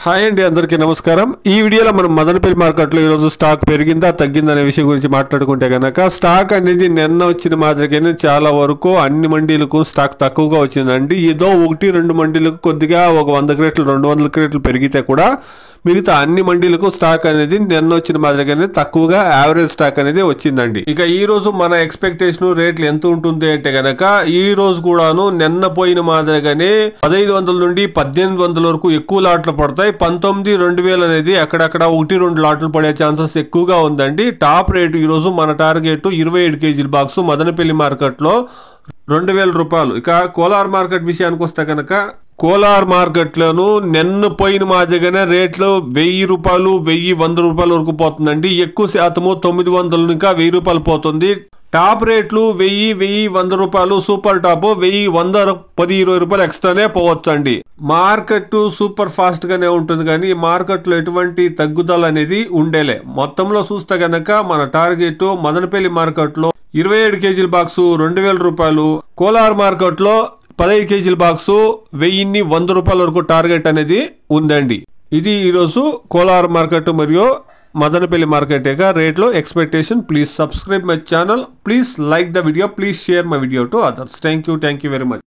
Hi అండి, అందరికీ నమస్కారం. ఈ వీడియోలో మనం మదనపల్లి మార్కెట్లో ఈరోజు స్టాక్ పెరిగిందా తగ్గిందా అనే విషయం గురించి మాట్లాడుకుంటే కనుక స్టాక్ అనేది నిన్న వచ్చిన మాదిరిగానే చాలా వరకు అన్ని మండీలకు స్టాక్ తక్కువగా వచ్చిందండి. ఏదో 1-2 మండీలకు కొద్దిగా ఒక 100 క్రేట్లు 200 క్రేట్లు పెరిగితే కూడా మిగతా అన్ని మండీలకు స్టాక్ అనేది నిన్న వచ్చిన మాదిరిగానే తక్కువగా యావరేజ్ స్టాక్ అనేది వచ్చిందండి. ఇక ఈ రోజు మన ఎక్స్పెక్టేషన్ రేట్లు ఎంత ఉంటుంది అంటే గనక ఈ రోజు కూడాను నిన్న పోయిన మాదిరిగానే 1500 నుండి 1800 వరకు ఎక్కువ లాట్లు పడతాయి. 19,2000 అనేది అక్కడక్కడ 1-2 లాట్లు పడే ఛాన్సెస్ ఎక్కువగా ఉందండి. టాప్ రేటు ఈ రోజు మన టార్గెట్ 27 కేజీల బాక్స్ మదనపల్లి మార్కెట్ లో 2000 రూపాయలు. ఇక కోలార్ మార్కెట్ విషయానికి వస్తే కనుక కోలార్ మార్కెట్ లోను నిన్న పోయిన మాదిరిగానే రేట్లు 1000 రూపాయలు 1100 రూపాయల వరకు పోతుందండి. ఎక్కువ శాతము 900 ఇంకా 1000 రూపాయలు పోతుంది. టాప్ రేట్లు 1000-1100 రూపాయలు, సూపర్ టాప్ 1000-100-10-20 రూపాయలు ఎక్స్ట్రానే పోవచ్చు అండి. మార్కెట్ సూపర్ ఫాస్ట్ గానే ఉంటుంది కానీ మార్కెట్ లో ఎటువంటి తగ్గుదల అనేది ఉండేలే. మొత్తంలో చూస్తే గనక మన టార్గెట్ మదనపల్లి మార్కెట్ లో 27 కేజీల బాక్స్ 2000 రూపాయలు, కోలార్ మార్కెట్ లో 15 కేజీల బాక్స్ 1000-100 రూపాయల వరకు టార్గెట్ అనేది ఉందండి. ఇది ఈరోజు కోలార్ మార్కెట్ మరియు మదనపల్లి మార్కెట్ యొక్క రేట్లో expectation. Please subscribe my channel, please like the video, please share my video to others. Thank you very much.